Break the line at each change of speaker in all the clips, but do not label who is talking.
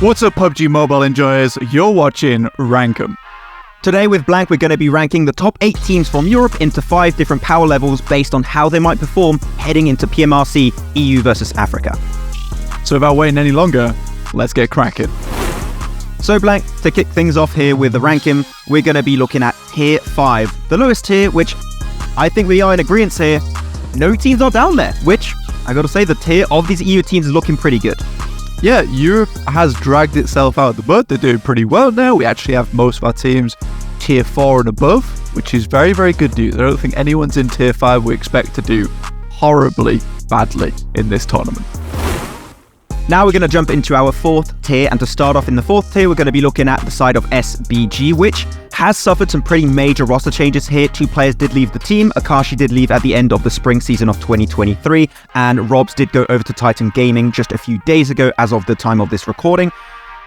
What's up, PUBG Mobile enjoyers? You're watching Rankem.
Today with Blank, we're going to be ranking the top 8 teams from Europe into 5 different power levels based on how they might perform heading into PMRC EU versus Africa.
So without waiting any longer, let's get cracking.
So Blank, to kick things off here with the ranking, we're going to be looking at Tier 5, the lowest tier, which I think we are in agreement here. No teams are down there, which, I got to say, the tier of these EU teams is looking pretty good.
Yeah, Europe has dragged itself out of the mud. They're doing pretty well now. We actually have most of our teams Tier 4 and above, which is very, very good news. I don't think anyone's in Tier 5 we expect to do horribly badly in this tournament.
Now we're going to jump into our 4th tier, and to start off in the 4th tier, we're going to be looking at the side of SBG, which has suffered some pretty major roster changes here. 2 players did leave the team. Akashi did leave at the end of the spring season of 2023, and Robs did go over to Titan Gaming just a few days ago as of the time of this recording.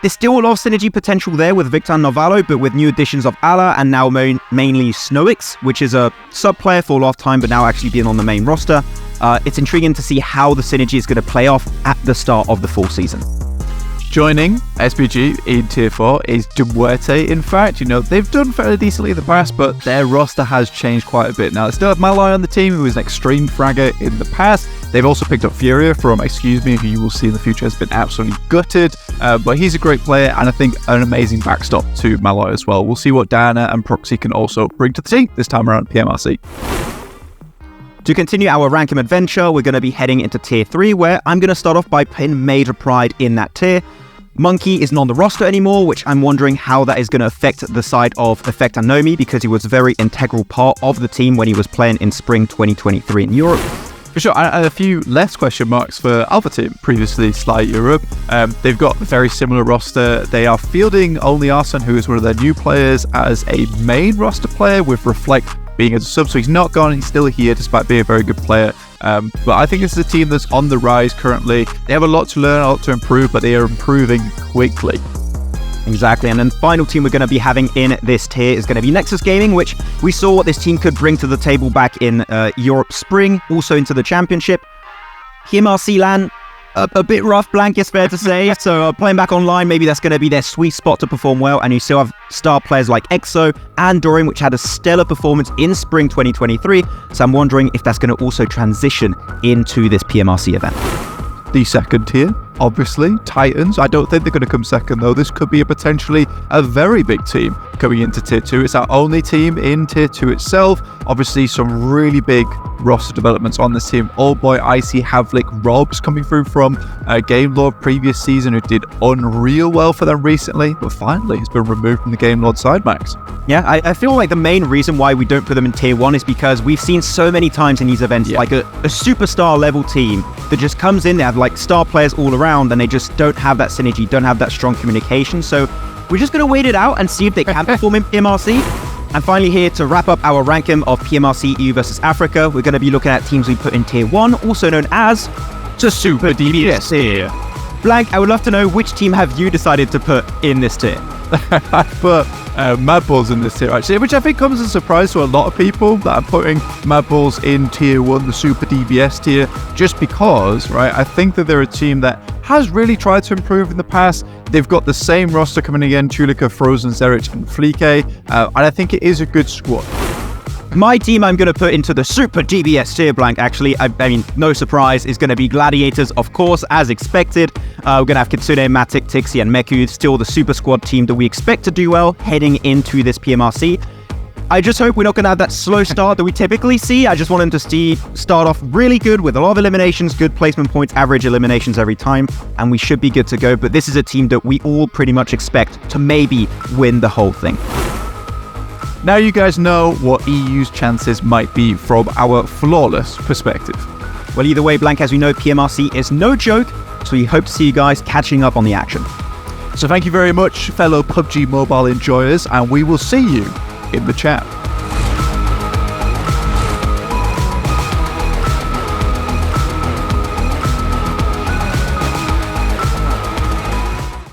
There's still a lot of synergy potential there with Victor Novalo, but with new additions of Ala and now mainly Snowix, which is a sub-player for a lot of time, but now actually being on the main roster. It's intriguing to see how the synergy is going to play off at the start of the full season.
Joining SBG in Tier 4 is Duarte. In fact, they've done fairly decently in the past, but their roster has changed quite a bit. Now, they still have Malai on the team, who was an extreme fragger in the past. They've also picked up Furia from Excuse Me, who you will see in the future has been absolutely gutted. But he's a great player, and I think an amazing backstop to Malai as well. We'll see what Diana and Proxy can also bring to the team this time around PMRC.
To continue our Rankem adventure, we're going to be heading into Tier 3, where I'm going to start off by putting major pride in that tier. Monkey isn't on the roster anymore, which I'm wondering how that is going to affect the side of Effect and Nomi, because he was a very integral part of the team when he was playing in spring 2023 in Europe.
For sure, and a few less question marks for Alpha Team, previously Sly Europe. They've got a very similar roster. They are fielding only Arsene, who is one of their new players, as a main roster player, with Reflect being as a sub, so he's not gone, he's still here despite being a very good player. But I think this is a team that's on the rise currently. They have a lot to learn, a lot to improve, but they are improving quickly.
Exactly, and then the final team we're going to be having in this tier is going to be Nexus Gaming, which we saw what this team could bring to the table back in Europe Spring, also into the Championship. PMRC LAN, a bit rough, Blank, it's fair to say. So playing back online, maybe that's going to be their sweet spot to perform well. And you still have star players like EXO and Dorian, which had a stellar performance in spring 2023. So I'm wondering if that's going to also transition into this PMRC event.
The second tier, obviously, Titans. I don't think they're going to come second, though. This could be potentially a very big team coming into Tier 2. It's our only team in Tier 2 itself. Obviously, some really big roster developments on this team. Old boy Icy Havlik Robs coming through from Game Lord previous season, who did unreal well for them recently, but finally has been removed from the Game Lord side, Max.
Yeah, I feel like the main reason why we don't put them in Tier 1 is because we've seen so many times in these events, like a superstar level team that just comes in, they have like star players all around, and they just don't have that synergy, don't have that strong communication. So we're just going to wait it out and see if they can perform in PMRC. And finally, here to wrap up our ranking of PMRC EU versus Africa, we're going to be looking at teams we put in Tier 1, also known as the Super DBS tier. Blank, I would love to know, which team have you decided to put in this tier?
I put Mad Balls in this tier, actually, which I think comes as a surprise to a lot of people that I'm putting Mad Balls in Tier 1, the Super DBS tier, just because, right, I think that they're a team that has really tried to improve in the past. They've got the same roster coming again, Tulika, Frozen, Zerich, and Fleeke, and I think it is a good squad.
My team I'm going to put into the Super DBS tier, Blank, actually, I mean, no surprise, is going to be Gladiators, of course, as expected. We're going to have Kitsune, Matic, Tixie, and Meku, still the super squad team that we expect to do well heading into this PMRC. I just hope we're not going to have that slow start that we typically see. I just want them to start off really good with a lot of eliminations, good placement points, average eliminations every time, and we should be good to go. But this is a team that we all pretty much expect to maybe win the whole thing.
Now you guys know what EU's chances might be from our flawless perspective.
Well, either way, Blank, as we know, PMRC is no joke, so we hope to see you guys catching up on the action.
So thank you very much, fellow PUBG Mobile enjoyers, and we will see you in the chat.